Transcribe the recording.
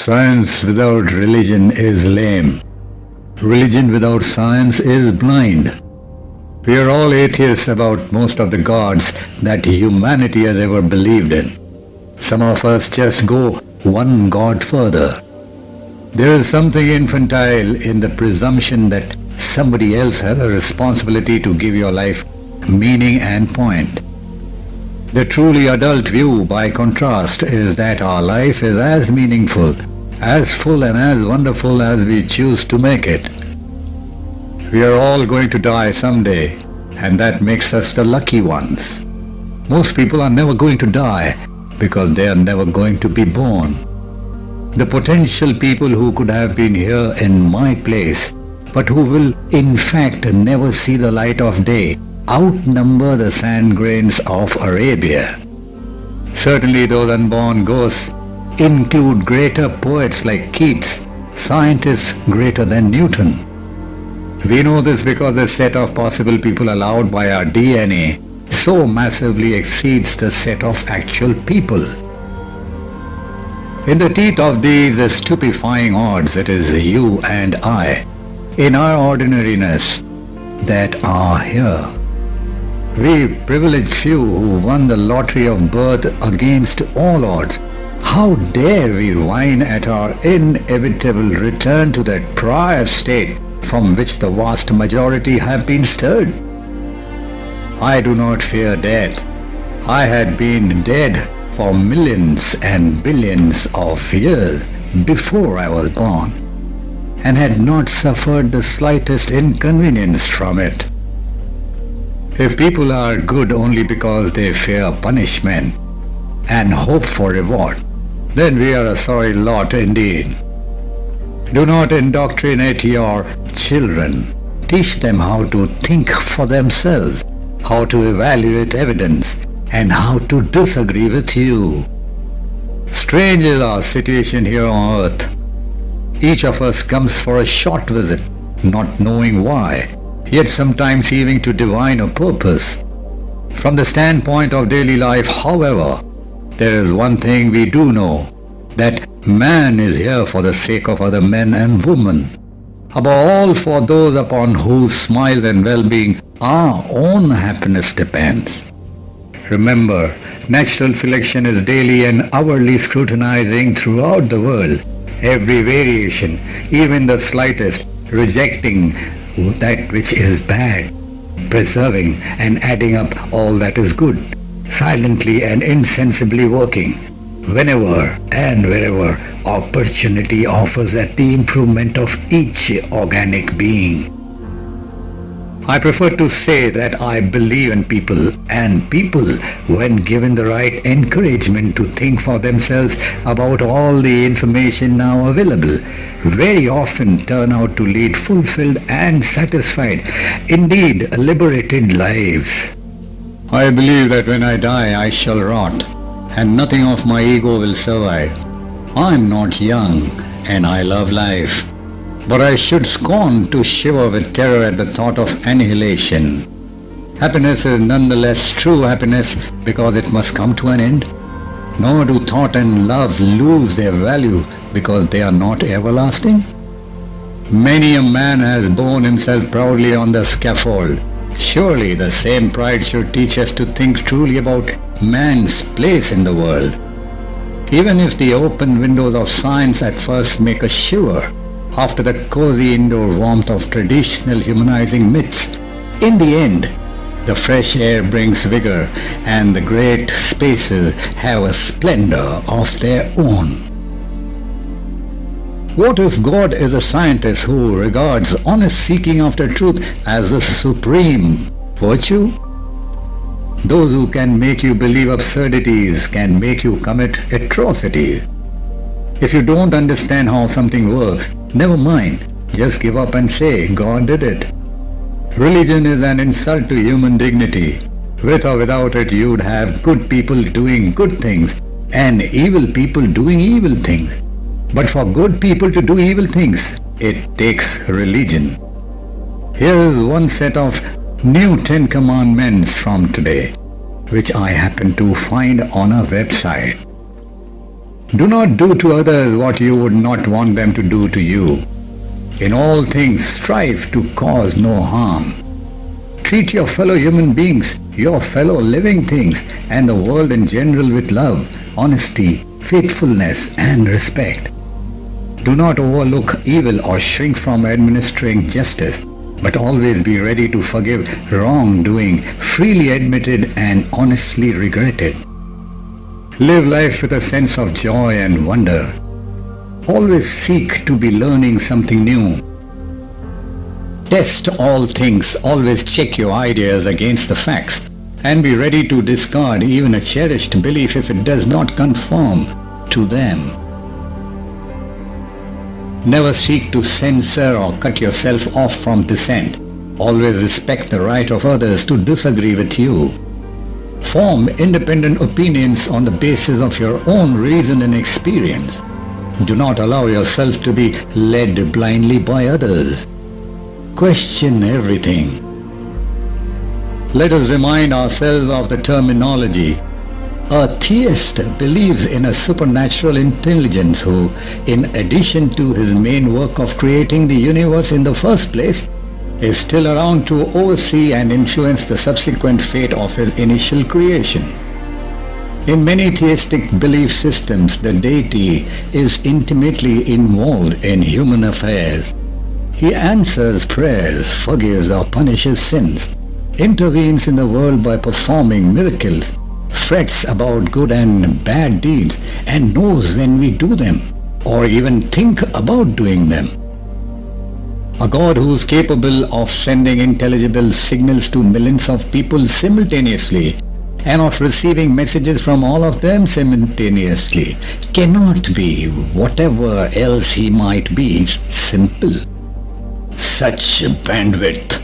Science without religion is lame. Religion without science is blind. We are all atheists about most of the gods that humanity has ever believed in. Some of us just go one god further. There is something infantile in the presumption that somebody else has a responsibility to give your life meaning and point. The truly adult view, by contrast, is that our life is as meaningful, as full and as wonderful as we choose to make it. We are all going to die someday, and that makes us the lucky ones. Most people are never going to die because they are never going to be born. The potential people who could have been here in my place, but who will in fact never see the light of day, outnumber the sand grains of Arabia. Certainly those unborn ghosts include greater poets like Keats, scientists greater than Newton. We know this because the set of possible people allowed by our DNA so massively exceeds the set of actual people. In the teeth of these stupefying odds, it is you and I, in our ordinariness, that are here. We privileged few who won the lottery of birth against all odds. How dare we whine at our inevitable return to that prior state from which the vast majority have been stirred? I do not fear death. I had been dead for millions and billions of years before I was born, and had not suffered the slightest inconvenience from it. If people are good only because they fear punishment and hope for reward, then we are a sorry lot indeed. Do not indoctrinate your children. Teach them how to think for themselves, how to evaluate evidence, and how to disagree with you. Strange is our situation here on earth. Each of us comes for a short visit, not knowing why, yet sometimes seeming to divine a purpose. From the standpoint of daily life, however, there is one thing we do know, that man is here for the sake of other men and women, above all for those upon whose smiles and well-being our own happiness depends. Remember, natural selection is daily and hourly scrutinizing throughout the world every variation, even the slightest, rejecting that which is bad, preserving and adding up all that is good, silently and insensibly working whenever and wherever opportunity offers at the improvement of each organic being. I prefer to say that I believe in people, and people, when given the right encouragement to think for themselves about all the information now available, very often turn out to lead fulfilled and satisfied, indeed liberated lives. I believe that when I die I shall rot, and nothing of my ego will survive. I am not young, and I love life. But I should scorn to shiver with terror at the thought of annihilation. Happiness is nonetheless true happiness because it must come to an end. Nor do thought and love lose their value because they are not everlasting. Many a man has borne himself proudly on the scaffold. Surely the same pride should teach us to think truly about man's place in the world. Even if the open windows of science at first make us shiver, after the cozy indoor warmth of traditional humanizing myths, in the end, the fresh air brings vigor, and the great spaces have a splendor of their own. What if God is a scientist who regards honest seeking after truth as a supreme virtue? Those who can make you believe absurdities can make you commit atrocities. If you don't understand how something works, never mind, just give up and say, God did it. Religion is an insult to human dignity. With or without it, you'd have good people doing good things and evil people doing evil things. But for good people to do evil things, it takes religion. Here is one set of new 10 commandments from today, which I happen to find on a website. Do not do to others what you would not want them to do to you. In all things strive to cause no harm. Treat your fellow human beings, your fellow living things, and the world in general with love, honesty, faithfulness, and respect. Do not overlook evil or shrink from administering justice, but always be ready to forgive wrongdoing, freely admitted and honestly regretted. Live life with a sense of joy and wonder. Always seek to be learning something new. Test all things, always check your ideas against the facts, and be ready to discard even a cherished belief if it does not conform to them. Never seek to censor or cut yourself off from dissent. Always respect the right of others to disagree with you. Form independent opinions on the basis of your own reason and experience. Do not allow yourself to be led blindly by others. Question everything. Let us remind ourselves of the terminology. A theist believes in a supernatural intelligence who, in addition to his main work of creating the universe in the first place, is still around to oversee and influence the subsequent fate of his initial creation. In many theistic belief systems, the deity is intimately involved in human affairs. He answers prayers, forgives or punishes sins, intervenes in the world by performing miracles, frets about good and bad deeds, and knows when we do them, or even think about doing them. A God who is capable of sending intelligible signals to millions of people simultaneously and of receiving messages from all of them simultaneously cannot be, whatever else he might be, simple. Such bandwidth